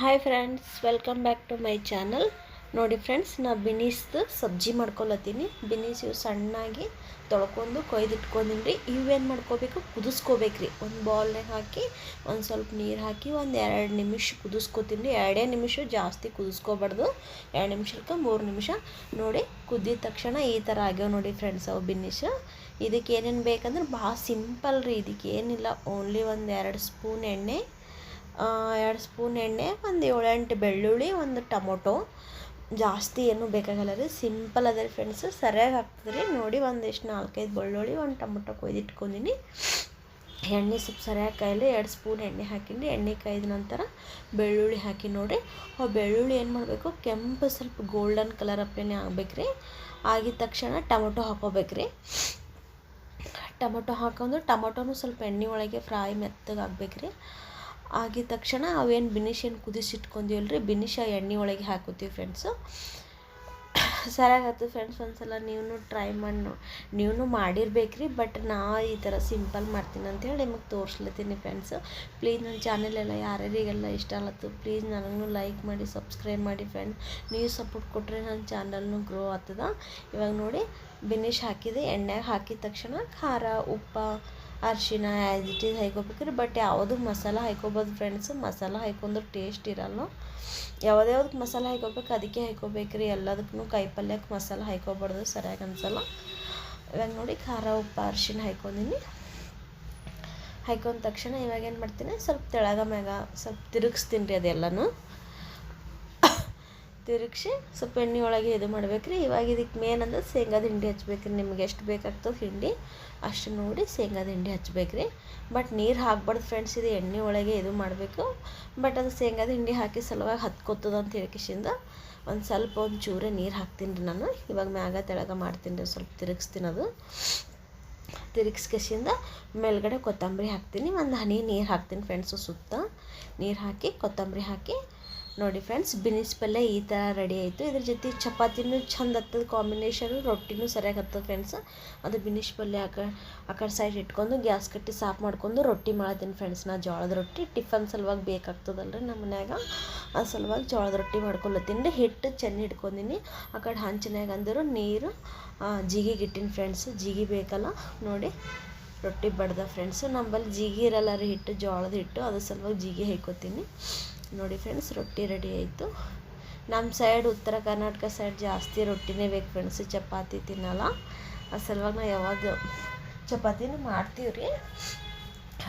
Hi friends, welcome back to my channel. ನೋಡಿ friends, ನಾ ಬಿನೀಸ್ದು ಸಬ್ಜಿ ಮಾಡ್ಕೊಳತ್ತೀನಿ. ಬಿನೀಸ್ ಇವು ಸಣ್ಣಾಗಿ ತೊಳ್ಕೊಂಡು ಕೊಯ್ದಿಟ್ಕೊಂಡಿನಿ ರೀ. ಇವೇನು ಮಾಡ್ಕೋಬೇಕು, ಕುದಿಸ್ಕೋಬೇಕ್ರಿ. ಒಂದು ಬೌಲ್ನಾಗ ಹಾಕಿ ಒಂದು ಸ್ವಲ್ಪ ನೀರು ಹಾಕಿ ಒಂದು 2 ನಿಮಿಷ ಕುದಿಸ್ಕೋತೀನಿ ರೀ. 2 ನಿಮಿಷ, ಜಾಸ್ತಿ ಕುದಿಸ್ಕೋಬಾರ್ದು. 2 ನಿಮಿಷಕ್ಕೆ 3 ನಿಮಿಷ ನೋಡಿ. ಕುದ್ದಿದ ತಕ್ಷಣ ಈ ಥರ ಆಗ್ಯಾವ ನೋಡಿ ಫ್ರೆಂಡ್ಸ್ ಅವು ಬಿನೀಸ್. ಇದಕ್ಕೆ ಏನೇನು ಬೇಕಂದ್ರೆ ಭಾಳ ಸಿಂಪಲ್ ರೀ. ಇದಕ್ಕೆ ಏನಿಲ್ಲ, ಓನ್ಲಿ ಒಂದು 2 ಸ್ಪೂನ್ ಎಣ್ಣೆ, 2 ಸ್ಪೂನ್ ಎಣ್ಣೆ, ಒಂದು 7-8 ಬೆಳ್ಳುಳ್ಳಿ, ಒಂದು ಟೊಮೊಟೊ. ಜಾಸ್ತಿ ಏನೂ ಬೇಕಾಗಲ್ಲ ರೀ, ಸಿಂಪಲ್ ಅದ ರೀ ಫ್ರೆಂಡ್ಸ್. ಸರಿಯಾಗಿ ಆಗ್ತದೆ ರೀ. ನೋಡಿ, ಒಂದಿಷ್ಟು 4-5 ಬೆಳ್ಳುಳ್ಳಿ, ಒಂದು ಟೊಮೊಟೊ ಕೊಯ್ದಿಟ್ಕೊಂಡಿನಿ. ಎಣ್ಣೆ ಸ್ವಲ್ಪ ಸರಿಯಾಗಿ ಕಾಯಿಲೆ 2 ಸ್ಪೂನ್ ಎಣ್ಣೆ ಹಾಕಿನಿ. ಎಣ್ಣೆ ಕಾಯ್ದ ನಂತರ ಬೆಳ್ಳುಳ್ಳಿ ಹಾಕಿ ನೋಡಿ. ಆ ಬೆಳ್ಳುಳ್ಳಿ ಏನು ಮಾಡಬೇಕು, ಕೆಂಪು ಸ್ವಲ್ಪ ಗೋಲ್ಡನ್ ಕಲರ್ ಅಪ್ಲೇ ಆಗ್ಬೇಕ್ರಿ. ಆಗಿದ ತಕ್ಷಣ ಟೊಮೊಟೊ ಹಾಕೋಬೇಕ್ರಿ. ಟೊಮೊಟೊ ಹಾಕೊಂಡು ಟೊಮೊಟೊನೂ ಸ್ವಲ್ಪ ಎಣ್ಣೆ ಒಳಗೆ ಫ್ರೈ ಮೆತ್ತಗೆ ಆಗ್ಬೇಕ್ರಿ. ಆಗಿದ ತಕ್ಷಣ ಅವೇನು ಬಿನಿಶ್ ಏನು ಕುದಿಸಿಟ್ಕೊಂತೀವಲ್ಲ ರೀ, ಬಿನಿಶ ಎಣ್ಣೆ ಒಳಗೆ ಹಾಕೋತೀವಿ ಫ್ರೆಂಡ್ಸು. ಸರಿಯಾಗತ್ತೆ ಫ್ರೆಂಡ್ಸ್. ಒಂದ್ಸಲ ನೀವು ಟ್ರೈ ಮಾಡಿ ನೀವು ಮಾಡಿರ್ಬೇಕ್ರಿ. ಬಟ್ ನಾ ಈ ಥರ ಸಿಂಪಲ್ ಮಾಡ್ತೀನಿ ಅಂತೇಳಿ ನಿಮಗೆ ತೋರಿಸ್ಲತ್ತೀನಿ ಫ್ರೆಂಡ್ಸು. ಪ್ಲೀಸ್ ನನ್ನ ಚಾನಲೆಲ್ಲ ಯಾರ್ಯಾರಿಗೆಲ್ಲ ಇಷ್ಟ ಆಗತ್ತು, ಪ್ಲೀಸ್ ನನಗೂ ಲೈಕ್ ಮಾಡಿ, ಸಬ್ಸ್ಕ್ರೈಬ್ ಮಾಡಿ ಫ್ರೆಂಡ್ಸ್. ನೀವು ಸಪೋರ್ಟ್ ಕೊಟ್ಟರೆ ನನ್ನ ಚಾನಲ್ನು ಗ್ರೋ ಆಗ್ತದ. ಇವಾಗ ನೋಡಿ, ಬಿನಿಶ್ ಹಾಕಿದೆ. ಎಣ್ಣೆಗೆ ಹಾಕಿದ ತಕ್ಷಣ ಖಾರ, ಉಪ್ಪು, ಅರಿಶಿನ ಆ್ಯಸ್ ಇಟ್ ಈಸ್ ಹಾಯ್ಕೋಬೇಕ್ರಿ. ಬಟ್ ಯಾವುದಕ್ಕೆ ಮಸಾಲ ಹಾಯ್ಕೋಬೋದು ಫ್ರೆಂಡ್ಸ್. ಮಸಾಲ ಹಾಯ್ಕೊಂಡ್ರೆ ಟೇಸ್ಟ್ ಇರಲ್ಲ. ಯಾವುದ್ಯಾವ್ದಕ್ಕೆ ಮಸಾಲ ಹಾಯ್ಕೋಬೇಕು ಅದಕ್ಕೆ ಹಾಯ್ಕೋಬೇಕ್ರಿ. ಎಲ್ಲದಕ್ಕೂ ಕಾಯಿ ಪಲ್ಯಕ್ಕೆ ಮಸಾಲ ಹಾಯ್ಕೋಬಾರ್ದು, ಸರಿಯಾಗಿ ಅನ್ಸಲ್ಲ. ಇವಾಗ ನೋಡಿ, ಖಾರ, ಉಪ್ಪು, ಅರಿಶಿನ ಹಾಯ್ಕೊಂಡಿನಿ. ಹಾಯ್ಕೊಂಡ ತಕ್ಷಣ ಇವಾಗ ಏನು ಮಾಡ್ತೀನಿ, ಸ್ವಲ್ಪ ತೆಳಗ ಮ್ಯಾಗ ಸ್ವಲ್ಪ ತಿರುಗಿಸ್ತೀನಿ ರೀ. ಅದೆಲ್ಲನೂ ತಿರುಗಿಸಿ ಸ್ವಲ್ಪ ಎಣ್ಣೆ ಒಳಗೆ ಇದು ಮಾಡ್ಬೇಕ್ರಿ. ಇವಾಗ ಇದಕ್ಕೆ ಮೇನ್ ಅಂದ್ರೆ ಶೇಂಗಾದ ಹಿಂಡಿ ಹಚ್ಬೇಕ್ರಿ. ನಿಮ್ಗೆ ಎಷ್ಟು ಬೇಕಾಗ್ತದೆ ಹಿಂಡಿ ಅಷ್ಟು ನೋಡಿ ಶೇಂಗಾದ ಹಿಂಡಿ ಹಚ್ಬೇಕ್ರಿ. ಬಟ್ ನೀರು ಹಾಕ್ಬಾರ್ದು ಫ್ರೆಂಡ್ಸ್. ಇದು ಎಣ್ಣೆ ಒಳಗೆ ಇದು ಮಾಡಬೇಕು. ಬಟ್ ಅದು ಶೇಂಗಾದ ಹಿಂಡಿ ಹಾಕಿ ಸಲುವಾಗಿ ಹತ್ಕೋತದ ಅಂತ ಹೇಳಿಕಿಸಿಂದ ಒಂದು ಚೂರೇ ನೀರು ಹಾಕ್ತೀನಿ ರೀ ನಾನು. ಇವಾಗ ಮ್ಯಾಗ ತೆಳಗ ಮಾಡ್ತೀನಿ ರೀ, ಸ್ವಲ್ಪ ತಿರುಗಿಸ್ತೀನಿ. ಅದು ತಿರುಗಿಸ್ಕೇಸಿಂದ ಮೇಲ್ಗಡೆ ಕೊತ್ತಂಬರಿ ಹಾಕ್ತೀನಿ. ಒಂದು ಹನಿ ನೀರು ಹಾಕ್ತೀನಿ ಫ್ರೆಂಡ್ಸು. ಸುತ್ತ ನೀರು ಹಾಕಿ ಕೊತ್ತಂಬರಿ ಹಾಕಿ ನೋಡಿ ಫ್ರೆಂಡ್ಸ್, ಬಿನಿಸ್ ಪಲ್ಯ ಈ ಥರ ರೆಡಿ ಆಯಿತು. ಇದ್ರ ಜೊತೆ ಚಪಾತಿನೂ ಚಂದ ಹತ್ತದ ಕಾಂಬಿನೇಷನು, ರೊಟ್ಟಿನೂ ಸರಿಯಾಗಿ ಹತ್ತದ ಫ್ರೆಂಡ್ಸ್. ಅದು ಬಿನಿಸ್ ಪಲ್ಯ ಆ ಕಡೆ ಸೈಡ್ ಇಟ್ಕೊಂಡು ಗ್ಯಾಸ್ ಕಟ್ಟಿ ಸಾಫ್ ಮಾಡ್ಕೊಂಡು ರೊಟ್ಟಿ ಮಾಡ್ತೀನಿ ಫ್ರೆಂಡ್ಸ್. ನಾ ಜೋಳದ ರೊಟ್ಟಿ ಟಿಫನ್ ಸಲುವಾಗಿ ಬೇಕಾಗ್ತದಲ್ರಿ ನಮ್ಮ ಮನ್ಯಾಗ. ಅದು ಸಲುವಾಗಿ ಜೋಳದ ರೊಟ್ಟಿ ಮಾಡ್ಕೊಳತ್ತೀನಿ ರೀ. ಹಿಟ್ಟು ಚೆನ್ನ ಇಟ್ಕೊಂಡಿನಿ. ಆ ಕಡೆ ಹಂಚಿನಾಗ ಅಂದರು ನೀರು ಜಿಗಿಗೆ ಇಟ್ಟಿನಿ ಫ್ರೆಂಡ್ಸ್. ಜಿಗಿ ಬೇಕಲ್ಲ ನೋಡಿ, ರೊಟ್ಟಿ ಬಡ್ದ ಫ್ರೆಂಡ್ಸು. ನಮ್ಮಲ್ಲಿ ಜಿಗಿ ಇರಲ್ಲ ರೀ, ಹಿಟ್ಟು ಜೋಳದ ಹಿಟ್ಟು. ಅದ್ರ ಸಲುವಾಗಿ ಜಿಗಿ ಹಾಕ್ಕೋತೀನಿ ನೋಡಿ ಫ್ರೆಂಡ್ಸ್. ರೊಟ್ಟಿ ರೆಡಿ ಆಯಿತು. ನಮ್ಮ ಸೈಡ್ ಉತ್ತರ ಕರ್ನಾಟಕ ಸೈಡ್ ಜಾಸ್ತಿ ರೊಟ್ಟಿನೇ ಬೇಕು ಫ್ರೆಂಡ್ಸ್, ಚಪಾತಿ ತಿನ್ನಲ್ಲ. ಆ ಸಲುವಾಗಿ ನಾವು ಯಾವಾಗ ಚಪಾತಿನೂ ಮಾಡ್ತೀವಿ ರೀ.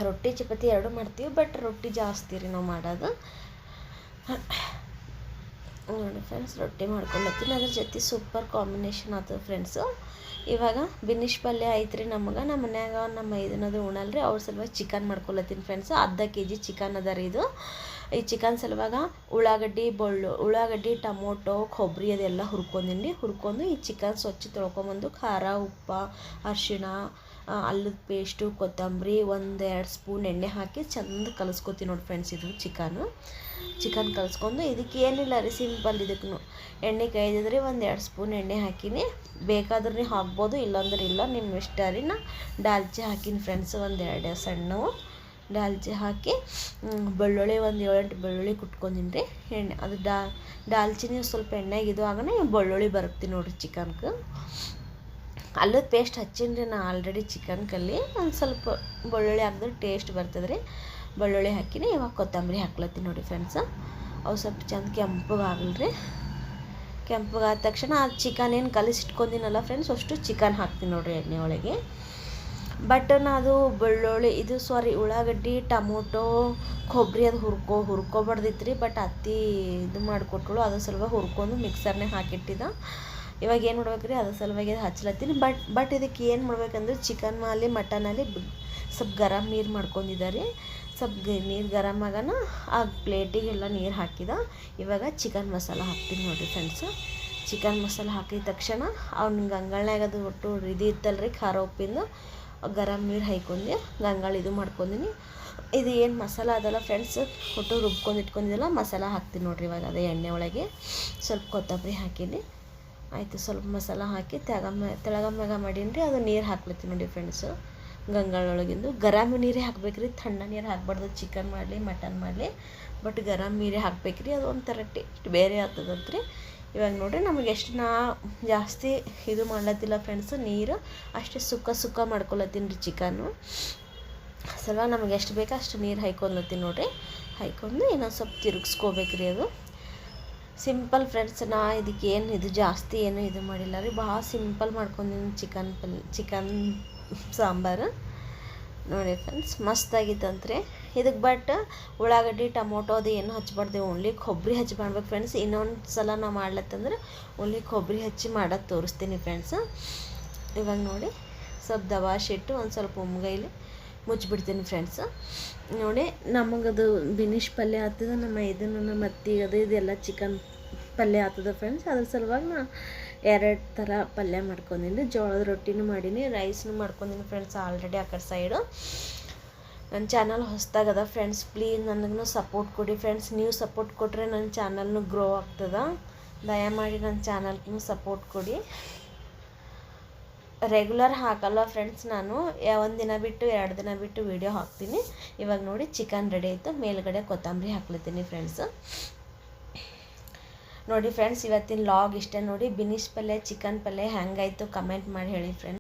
ರೊಟ್ಟಿ ಚಪಾತಿ ಎರಡೂ ಮಾಡ್ತೀವಿ, ಬಟ್ ರೊಟ್ಟಿ ಜಾಸ್ತಿ ರೀ ನಾವು ಮಾಡೋದು. ನೋಡಿ ಫ್ರೆಂಡ್ಸ್, ರೊಟ್ಟಿ ಮಾಡ್ಕೊಳತ್ತೀನಿ. ಅದ್ರ ಜೊತೆ ಸೂಪರ್ ಕಾಂಬಿನೇಷನ್ ಆಗ್ತದೆ ಫ್ರೆಂಡ್ಸು. ಇವಾಗ ಬಿನಿಶ್ ಪಲ್ಯ ಐತ್ರಿ ನಮಗೆ. ನಮ್ಮ ಮನ್ಯಾಗ ನಮ್ಮ ಇದನ್ನದು ಉಣಲ್ರಿ, ಅವ್ರ ಸಲುವಾಗಿ ಚಿಕನ್ ಮಾಡ್ಕೊಳತ್ತೀನಿ ಫ್ರೆಂಡ್ಸ್. ಅರ್ಧ kg ಚಿಕನ್ ಅದ ರೀ ಇದು. ಈ ಚಿಕನ್ ಸಲುವಾಗ ಉಳ್ಳಾಗಡ್ಡಿ, ಟೊಮೊಟೊ, ಕೊಬ್ಬರಿ ಅದೆಲ್ಲ ಹುರ್ಕೊಂಡಿನಿ. ಹುರ್ಕೊಂಡು ಈ ಚಿಕನ್ ಸ್ವಚ್ಛ ತೊಳ್ಕೊಂಬಂದು ಖಾರ, ಉಪ್ಪು, ಅರಿಶಿಣ, ಅಲ್ಲದ ಪೇಸ್ಟು, ಕೊತ್ತಂಬರಿ, 1-2 ಸ್ಪೂನ್ ಎಣ್ಣೆ ಹಾಕಿ ಚಂದ ಕಲಿಸ್ಕೊತೀನಿ ನೋಡಿ ಫ್ರೆಂಡ್ಸ್. ಇದು ಚಿಕನ್ ಕಲಿಸ್ಕೊಂಡು ಇದಕ್ಕೆ ಏನಿಲ್ಲ ರೀ, ಸಿಂಪಲ್. ಇದಕ್ಕೂ ಎಣ್ಣೆ ಕಾಯ್ದಿದ್ರಿ 1-2 ಸ್ಪೂನ್ ಎಣ್ಣೆ ಹಾಕಿನಿ. ಬೇಕಾದ್ರೆ ನೀವು ಹಾಕ್ಬೋದು, ಇಲ್ಲಾಂದ್ರೆ ಇಲ್ಲ, ನಿಮ್ಮ ಇಷ್ಟ ರೀ. ನಾ ದಾಲ್ಚಿ ಹಾಕಿನಿ ಫ್ರೆಂಡ್ಸ್, 1-2 ಸಣ್ಣವು ದಾಲ್ಚಿ ಹಾಕಿ, ಬೆಳ್ಳುಳ್ಳಿ 7-8 ಬೆಳ್ಳುಳ್ಳಿ ಕುಟ್ಕೊಂಡಿನಿ ರೀ. ಎಣ್ಣೆ ಅದು ದಾಲ್ಚಿನಿ ಸ್ವಲ್ಪ ಎಣ್ಣೆಗೆ ಇದು ಆಗನೇ ಬೆಳ್ಳುಳ್ಳಿ ಬರುತ್ತೀನಿ ನೋಡಿರಿ ಚಿಕನ್ಗೆ. ಅಲ್ಲದ ಪೇಸ್ಟ್ ಹಚ್ಚೀನಿ ರೀ ನಾ ಆಲ್ರೆಡಿ ಚಿಕನ್ಕಲ್ಲಿ. ಒಂದು ಸ್ವಲ್ಪ ಬೆಳ್ಳುಳ್ಳಿ ಹಾಕಿದ್ರೆ ಟೇಸ್ಟ್ ಬರ್ತದೆ ರೀ. ಬೆಳ್ಳುಳ್ಳಿ ಹಾಕಿನಿ. ಇವಾಗ ಕೊತ್ತಂಬರಿ ಹಾಕ್ಲತ್ತೀನಿ ನೋಡಿ ಫ್ರೆಂಡ್ಸ್. ಅವು ಸ್ವಲ್ಪ ಚಂದ ಕೆಂಪಗಾಗಲಿ ರೀ. ಕೆಂಪಗಾದ ತಕ್ಷಣ ಆ ಚಿಕನ್ ಏನು ಕಲಿಸಿಟ್ಕೊಂಡಿನಲ್ಲ ಫ್ರೆಂಡ್ಸ್, ಅಷ್ಟು ಚಿಕನ್ ಹಾಕ್ತೀನಿ ನೋಡಿರಿ ಎಣ್ಣೆ ಒಳಗೆ. ಬಟ್ ಅದು ಉಳ್ಳಾಗಡ್ಡಿ, ಟೊಮೊಟೊ, ಕೊಬ್ಬರಿ ಅದು ಹುರ್ಕೊಬಾರ್ದಿತ್ತು ರೀ. ಬಟ್ ಅತ್ತಿ ಇದು ಮಾಡಿಕೊಟ್ಗಳು, ಅದ್ರ ಸಲುವಾಗಿ ಹುರ್ಕೊಂಡು ಮಿಕ್ಸರ್ನಾಗ ಹಾಕಿಟ್ಟಿದ್ದ. ಇವಾಗ ಏನು ಮಾಡ್ಬೇಕು ರೀ, ಅದ್ರ ಸಲುವಾಗಿ ಅದು ಹಚ್ಲತ್ತೀನಿ. ಬಟ್ ಇದಕ್ಕೆ ಏನು ಮಾಡ್ಬೇಕಂದ್ರೆ, ಚಿಕನ್ ಆಗಲಿ ಮಟನ್ ಆಗಲಿ ಸ್ವಲ್ಪ ಗರಂ ನೀರು ಮಾಡ್ಕೊಂಡಿದ್ದಾರೆ. ಸ್ವಲ್ಪ ನೀರು ಗರಂ ಆಗೋಣ ಆ ಪ್ಲೇಟಿಗೆಲ್ಲ ನೀರು ಹಾಕಿದ. ಇವಾಗ ಚಿಕನ್ ಮಸಾಲ ಹಾಕ್ತೀನಿ ನೋಡಿರಿ ಫ್ರೆಂಡ್ಸು. ಚಿಕನ್ ಮಸಾಲ ಹಾಕಿದ ತಕ್ಷಣ ಅವ್ನ ಗಂಗಾಳ್ನಾಗ ಅದು ಒಟ್ಟು ಇದು ಇತ್ತಲ್ರಿ, ಖಾರ ಉಪ್ಪಿಂದು ಗರಂ ನೀರು ಹಾಕ್ಕೊಂಡು ಗಂಗಾಳ ಇದು ಮಾಡ್ಕೊಂಡಿನಿ. ಇದು ಏನು ಮಸಾಲ ಅದಲ್ಲ ಫ್ರೆಂಡ್ಸ್, ಒಟ್ಟು ರುಬ್ಕೊಂಡು ಇಟ್ಕೊಂಡಿದ್ದಲ್ಲ ಮಸಾಲ ಹಾಕ್ತೀನಿ ನೋಡಿರಿ. ಇವಾಗ ಅದೇ ಎಣ್ಣೆ ಒಳಗೆ ಸ್ವಲ್ಪ ಕೊತ್ತಂಬರಿ ಹಾಕೀನಿ. ಆಯಿತು, ಸ್ವಲ್ಪ ಮಸಾಲ ಹಾಕಿ ತೆಳಗ ಮ್ಯಾಗ ಮಾಡೀನಿ ರೀ. ಅದು ನೀರು ಹಾಕ್ಲತ್ತೀನಿ ನೋಡಿ ಫ್ರೆಂಡ್ಸು. ಗಂಗಾಳೊಳಗಿಂದು. ಗರಂ ನೀರೇ ಹಾಕ್ಬೇಕ್ರಿ, ತಣ್ಣ ನೀರು ಹಾಕ್ಬಾರ್ದು. ಚಿಕನ್ ಮಾಡಲಿ ಮಟನ್ ಮಾಡಲಿ ಬಟ್ ಗರಂ ನೀರೇ ಹಾಕ್ಬೇಕ್ರಿ, ಅದು ಒಂಥರ ಟೇಸ್ಟ್ ಬೇರೆ ಆಗ್ತದಂತ್ರಿ. ಇವಾಗ ನೋಡಿರಿ ನಮಗೆ ಎಷ್ಟು ನಾ ಜಾಸ್ತಿ ಇದು ಮಾಡ್ಲತ್ತಿಲ್ಲ ಫ್ರೆಂಡ್ಸ್, ನೀರು ಅಷ್ಟೇ ಸುಕ್ಕ ಮಾಡ್ಕೊಳತ್ತೀನಿ ರೀ ಚಿಕನ್ನು. ಸಲುವಾಗಿ ನಮಗೆ ಎಷ್ಟು ಬೇಕೋ ಅಷ್ಟು ನೀರು ಹಾಯ್ಕೊಳತ್ತೀನಿ ನೋಡಿರಿ. ಹಾಯ್ಕೊಂಡು ಇನ್ನೊಂದು ಸ್ವಲ್ಪ ತಿರುಗಿಸ್ಕೋಬೇಕ್ರಿ. ಅದು ಸಿಂಪಲ್ ಫ್ರೆಂಡ್ಸ್, ನಾ ಇದಕ್ಕೆ ಏನು ಇದು ಜಾಸ್ತಿ ಏನು ಇದು ಮಾಡಿಲ್ಲ ರೀ, ಭಾಳ ಸಿಂಪಲ್ ಮಾಡ್ಕೊಂಡಿನಿ ಚಿಕನ್ ಸಾಂಬಾರು ನೋಡಿ ಫ್ರೆಂಡ್ಸ್. ಮಸ್ತಾಗಿತ್ತಂತ್ರಿ ಇದಕ್ಕೆ. ಬಟ್ ಉಳ್ಳಾಗಡ್ಡಿ ಟೊಮೊಟೊ ಅದು ಏನು ಹಚ್ಬಾರ್ದು, ಓನ್ಲಿ ಕೊಬ್ಬರಿ ಹಚ್ಚಿ ಮಾಡ್ಬೇಕು ಫ್ರೆಂಡ್ಸ್. ಇನ್ನೊಂದು ಸಲ ನಾ ಮಾಡ್ಲತ್ತಂದ್ರೆ ಓನ್ಲಿ ಕೊಬ್ಬರಿ ಹಚ್ಚಿ ಮಾಡೋದು ತೋರಿಸ್ತೀನಿ ಫ್ರೆಂಡ್ಸ್. ಇವಾಗ ನೋಡಿ ಸ್ವಲ್ಪ ದವಾಶ್ ಇಟ್ಟು ಒಂದು ಸ್ವಲ್ಪ ಉಮ್ಗೈಲಿ ಮುಚ್ಚಿಬಿಡ್ತೀನಿ ಫ್ರೆಂಡ್ಸ್. ನೋಡಿ ನಮಗದು ಬಿನಿಶ್ ಪಲ್ಯ ಆಗ್ತದ, ನಮ್ಮ ಅತ್ತಿಗೆ ಅದು ಇದೆಲ್ಲ ಚಿಕನ್ ಪಲ್ಯ ಆಗ್ತದೆ ಫ್ರೆಂಡ್ಸ್. ಅದ್ರ ಸಲುವಾಗಿ ನಾ 2 ಥರ ಪಲ್ಯ ಮಾಡ್ಕೊಂಡಿನಿ. ಜೋಳದ ರೊಟ್ಟಿನೂ ಮಾಡೀನಿ, ರೈಸ್ನೂ ಮಾಡ್ಕೊಂಡಿನಿ ಫ್ರೆಂಡ್ಸ್ ಆಲ್ರೆಡಿ ಆ ಕಡೆ ಸೈಡು. ನನ್ನ ಚಾನಲ್ ಹೊಸ್ದಾಗದ ಫ್ರೆಂಡ್ಸ್, ಪ್ಲೀಸ್ ನನಗೂ ಸಪೋರ್ಟ್ ಕೊಡಿ ಫ್ರೆಂಡ್ಸ್. ನೀವು ಸಪೋರ್ಟ್ ಕೊಟ್ಟರೆ ನನ್ನ ಚಾನಲ್ನು ಗ್ರೋ ಆಗ್ತದೆ. ದಯಮಾಡಿ ನನ್ನ ಚಾನಲ್ಗೂ ಸಪೋರ್ಟ್ ಕೊಡಿ. ರೆಗ್ಯುಲರ್ ಹಾಕಲ್ಲ ಫ್ರೆಂಡ್ಸ್, ನಾನು ಒಂದು ದಿನ ಬಿಟ್ಟು 2 ದಿನ ಬಿಟ್ಟು ವೀಡಿಯೋ ಹಾಕ್ತೀನಿ. ಇವಾಗ ನೋಡಿ ಚಿಕನ್ ರೆಡಿ ಆಯಿತು, ಮೇಲ್ಗಡೆ ಕೊತ್ತಂಬರಿ ಹಾಕ್ಲತ್ತೀನಿ ಫ್ರೆಂಡ್ಸ್. ನೋಡಿ ಫ್ರೆಂಡ್ಸ್, ಇವತ್ತಿನ ಲಾಗ್ ಇಷ್ಟೇ ನೋಡಿ. ಬಿನಿಶ್ ಪಲ್ಯ ಚಿಕನ್ ಪಲ್ಯ ಹೆಂಗಾಯಿತು ಕಮೆಂಟ್ ಮಾಡಿ ಹೇಳಿ ಫ್ರೆಂಡ್ಸ್.